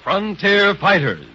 Frontier Fighters.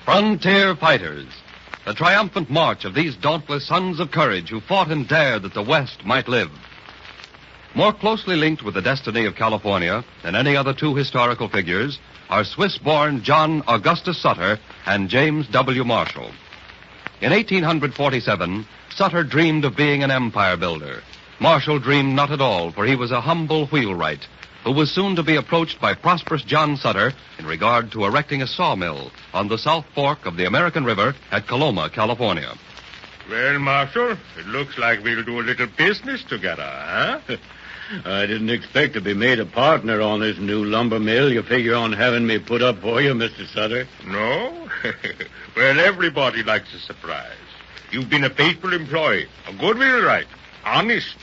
Frontier Fighters, the triumphant march of these dauntless sons of courage who fought and dared that the West might live. More closely linked with the destiny of California than any other two historical figures are Swiss-born John Augustus Sutter and James W. Marshall. In 1847, Sutter dreamed of being an empire builder. Marshall dreamed not at all, for he was a humble wheelwright who was soon to be approached by prosperous John Sutter in regard to erecting a sawmill on the South Fork of the American River at Coloma, California. Well, Marshall, it looks like we'll do a little business together, huh? I didn't expect to be made a partner on this new lumber mill. You figure on having me put up for you, Mr. Sutter? No? Well, everybody likes a surprise. You've been a faithful employee, a good wheelwright, honest.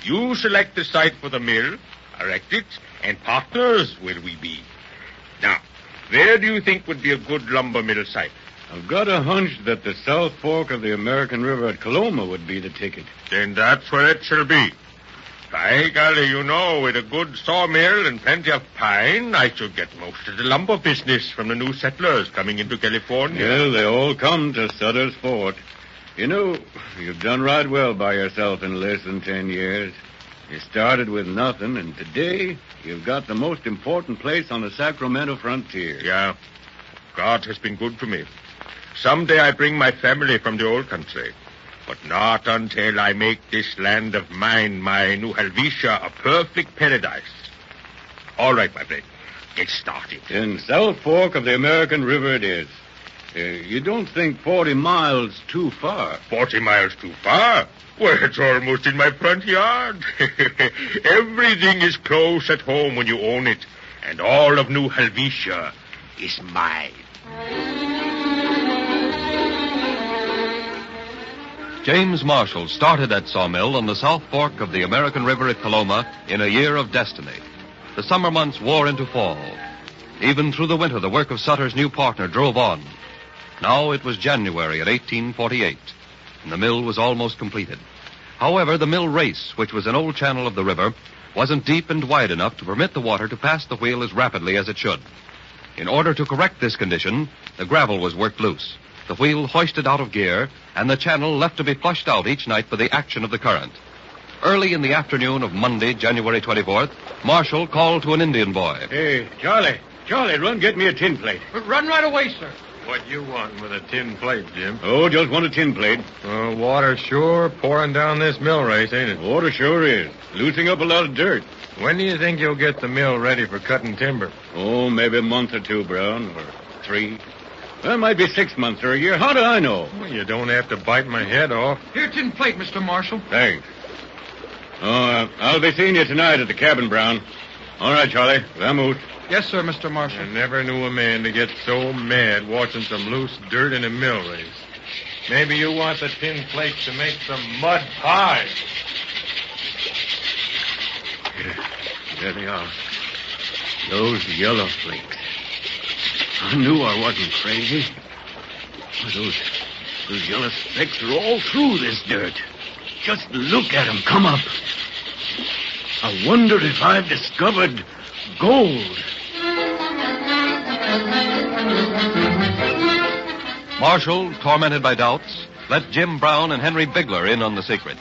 You select the site for the mill, erect it, and partners will we be. Now, where do you think would be a good lumber mill site? I've got a hunch that the South Fork of the American River at Coloma would be the ticket. Then that's where it shall be. By golly, you know, with a good sawmill and plenty of pine, I shall get most of the lumber business from the new settlers coming into California. Well, they all come to Sutter's Fort. You know, you've done right well by yourself in less than 10 years. You started with nothing, and today you've got the most important place on the Sacramento frontier. Yeah, God has been good to me. Someday I bring my family from the old country, but not until I make this land of mine, my New Helvetia, a perfect paradise. All right, my friend, get started. In South Fork of the American River it is. You don't think 40 miles too far? 40 miles too far? Well, it's almost in my front yard. Everything is close at home when you own it, and all of New Helvetia is mine. James Marshall started at Sawmill on the South Fork of the American River at Coloma in a year of destiny. The summer months wore into fall. Even through the winter, the work of Sutter's new partner drove on. Now it was January of 1848, and the mill was almost completed. However, the mill race, which was an old channel of the river, wasn't deep and wide enough to permit the water to pass the wheel as rapidly as it should. In order to correct this condition, the gravel was worked loose, the wheel hoisted out of gear, and the channel left to be flushed out each night by the action of the current. Early in the afternoon of Monday, January 24th, Marshall called to an Indian boy. Hey, Charlie, run get me a tin plate. Run right away, sir. What you want with a tin plate, Jim? Oh, just want a tin plate. Water sure pouring down this mill race, ain't it? Water sure is. Loosening up a lot of dirt. When do you think you'll get the mill ready for cutting timber? Oh, maybe a month or two, Brown, or 3. Well, it might be 6 months or a year. How do I know? Well, you don't have to bite my head off. Here, tin plate, Mr. Marshall. Thanks. Oh, I'll be seeing you tonight at the cabin, Brown. All right, Charlie. Vamoose. Yes, sir, Mr. Marshall. I never knew a man to get so mad watching some loose dirt in a mill race. Maybe you want the tin plate to make some mud pies. There they are. Those yellow flakes. I knew I wasn't crazy. Those yellow specks are all through this dirt. Just look at them come up. I wonder if I've discovered gold. Marshall, tormented by doubts, let Jim Brown and Henry Bigler in on the secret.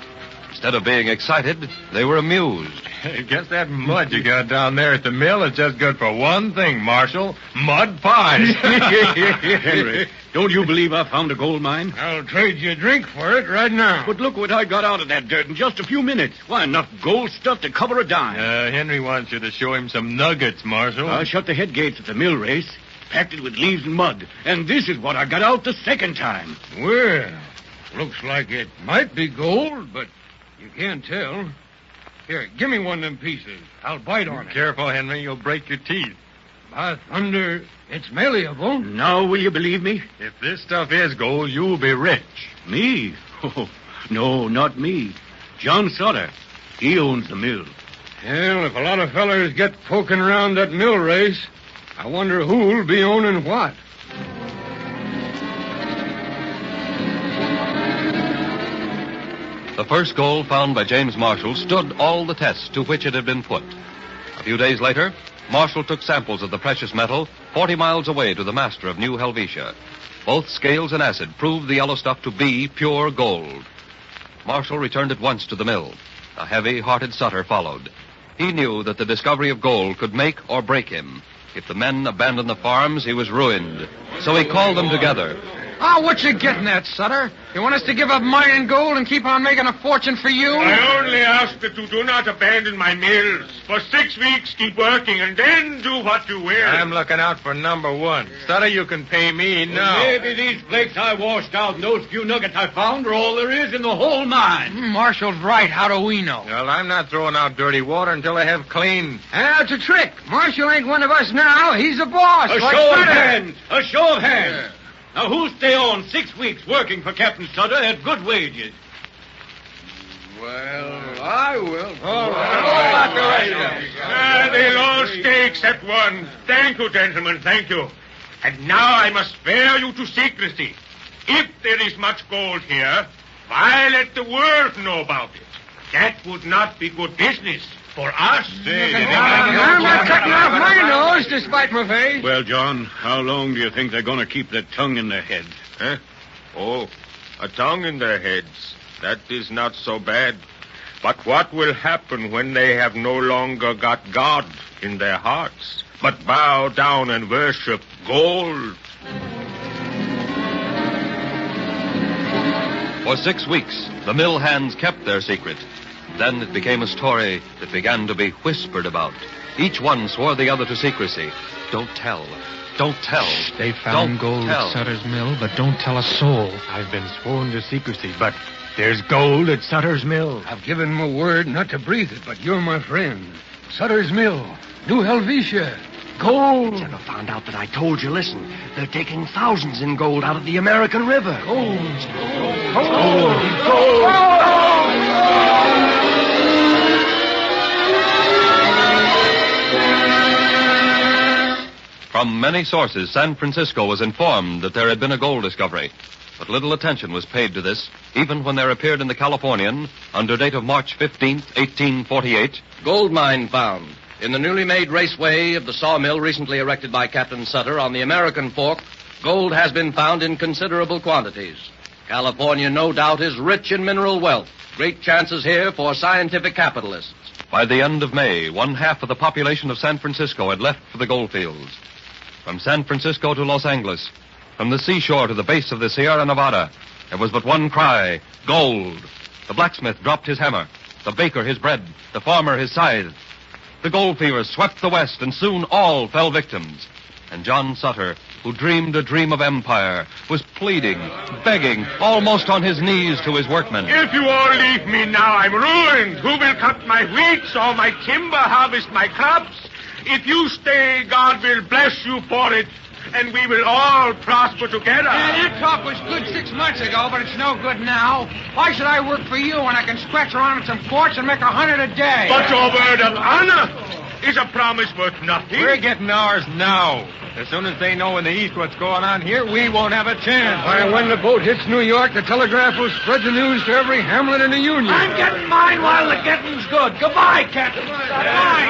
Instead of being excited, they were amused. I guess that mud you got down there at the mill is just good for one thing, Marshal. Mud pies. Henry, don't you believe I found a gold mine? I'll trade you a drink for it right now. But look what I got out of that dirt in just a few minutes. Why, enough gold stuff to cover a dime. Henry wants you to show him some nuggets, Marshal. I shut the head gates at the mill race, packed it with leaves and mud, and this is what I got out the second time. Well, looks like it might be gold, but you can't tell. Here, give me one of them pieces. I'll bite on it. Careful, Henry. You'll break your teeth. By thunder, it's malleable. Now, will you believe me? If this stuff is gold, you'll be rich. Me? Oh, no, not me. John Sutter. He owns the mill. Well, if a lot of fellers get poking around that mill race, I wonder who'll be owning what. The first gold found by James Marshall stood all the tests to which it had been put. A few days later, Marshall took samples of the precious metal 40 miles away to the master of New Helvetia. Both scales and acid proved the yellow stuff to be pure gold. Marshall returned at once to the mill. A heavy-hearted Sutter followed. He knew that the discovery of gold could make or break him. If the men abandoned the farms, he was ruined. So he called them together. Oh, what you getting at, Sutter? You want us to give up mining gold and keep on making a fortune for you? I only ask that you do not abandon my mills. For 6 weeks, keep working, and then do what you will. I'm looking out for number one. Sutter, you can pay me now. Maybe these flakes I washed out and those few nuggets I found are all there is in the whole mine. Marshall's right. How do we know? Well, I'm not throwing out dirty water until I have clean. It's a trick. Marshall ain't one of us now. He's a boss. A like show of Sutter. hands! A show of hands! Now, who'll stay on 6 weeks working for Captain Sutter at good wages? Well, I will. All right. They'll all stay except one. Thank you, gentlemen, thank you. And now I must spare you to secrecy. If there is much gold here, why let the world know about it? That would not be good business for us. I'm not cutting off my nose despite my face. Well, John, how long do you think they're going to keep that tongue in their heads? Huh? Oh, a tongue in their heads. That is not so bad. But what will happen when they have no longer got God in their hearts, but bow down and worship gold? For 6 weeks, the mill hands kept their secret. Then it became a story that began to be whispered about. Each one swore the other to secrecy. Don't tell. Don't tell. They found Don't gold tell. at Sutter's mill, but don't tell a soul. I've been sworn to secrecy, but there's gold at Sutter's mill. I've given him a word not to breathe it, but you're my friend. Sutter's Mill, New Helvetia, gold. Never found out that I told you. Listen, they're taking thousands in gold out of the American River. From many sources, San Francisco was informed that there had been a gold discovery. But little attention was paid to this, even when there appeared in the Californian, under date of March 15th, 1848, Gold mine found. In the newly made raceway of the sawmill recently erected by Captain Sutter on the American Fork, gold has been found in considerable quantities. California, no doubt, is rich in mineral wealth. Great chances here for scientific capitalists. By the end of May, 1/2 of the population of San Francisco had left for the gold fields. From San Francisco to Los Angeles, from the seashore to the base of the Sierra Nevada, there was but one cry: gold. The blacksmith dropped his hammer, the baker his bread, the farmer his scythe. The gold fever swept the West, and soon all fell victims. And John Sutter, who dreamed a dream of empire, was pleading, begging, almost on his knees to his workmen. If you all leave me now, I'm ruined. Who will cut my wheat, sow my timber, harvest my crops? If you stay, God will bless you for it, and we will all prosper together. That talk was good 6 months ago, but it's no good now. Why should I work for you when I can scratch around in some quartz and make $100 a day? But your word of honor. Is a promise worth nothing? We're getting ours now. As soon as they know in the East what's going on here, we won't have a chance. Why, when the boat hits New York, the telegraph will spread the news to every hamlet in the Union. I'm getting mine while the getting's good. Goodbye, Captain. Goodbye.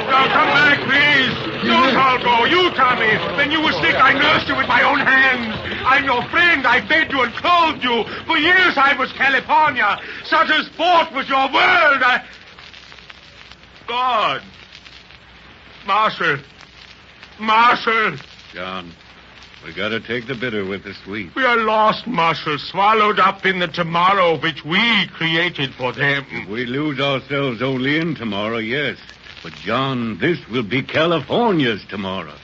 Now, come back, please. Don't all go. You, Tommy. When you were sick, I nursed you with my own hands. I'm your friend. I fed you and clothed you. For years, I was California. Sutter's Fort was your world. God. Marshal. John, we gotta take the bitter with the sweet. We are lost, Marshal, swallowed up in the tomorrow which we created for them. If we lose ourselves only in tomorrow, yes. But, John, this will be California's tomorrow.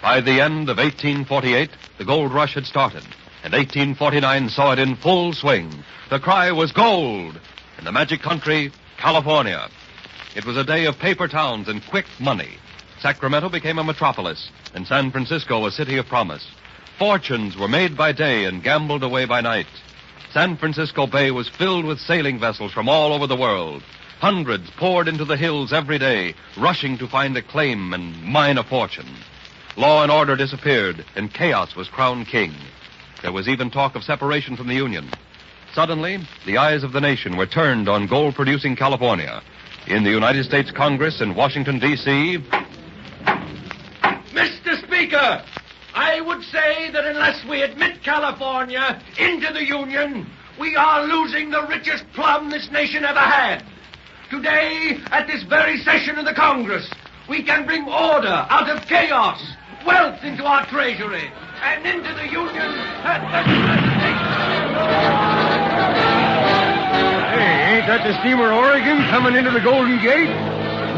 By the end of 1848, the gold rush had started, and 1849 saw it in full swing. The cry was gold, in the magic country, California. It was a day of paper towns and quick money. Sacramento became a metropolis, and San Francisco a city of promise. Fortunes were made by day and gambled away by night. San Francisco Bay was filled with sailing vessels from all over the world. Hundreds poured into the hills every day, rushing to find a claim and mine a fortune. Law and order disappeared, and chaos was crowned king. There was even talk of separation from the Union. Suddenly, the eyes of the nation were turned on gold-producing California. In the United States Congress in Washington, D.C. Mr. Speaker, I would say that unless we admit California into the Union, we are losing the richest plum this nation ever had. Today, at this very session of the Congress, we can bring order out of chaos, wealth into our treasury, and into the Union at Hey, ain't that the steamer Oregon coming into the Golden Gate?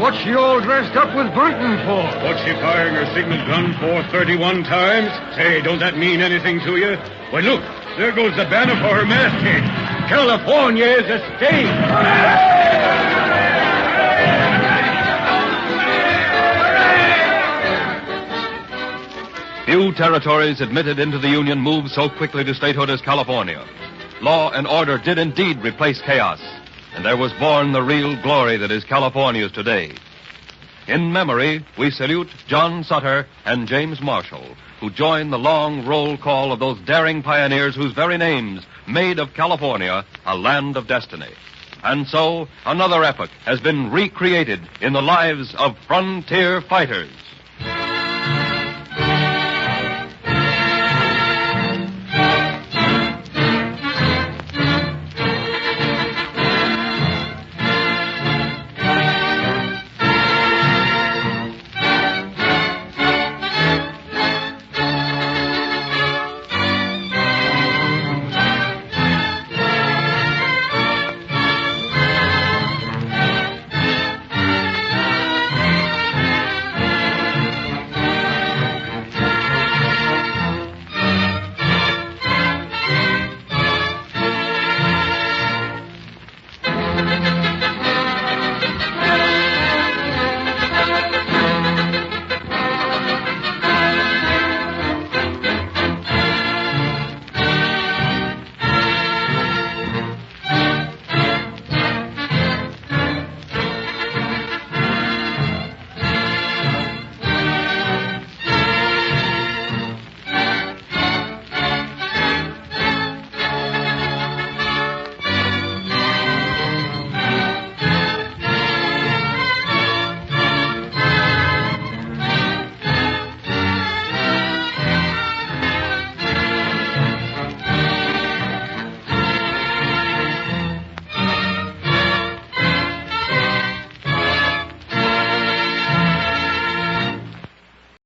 What's she all dressed up with bunting for? What's she firing her signal gun for 31 times? Say, don't that mean anything to you? Why, look, there goes the banner for her masthead. California is a state. Few territories admitted into the Union moved so quickly to statehood as California. Law and order did indeed replace chaos, and there was born the real glory that is California's today. In memory, we salute John Sutter and James Marshall, who joined the long roll call of those daring pioneers whose very names made of California a land of destiny. And so, another epoch has been recreated in the lives of frontier fighters.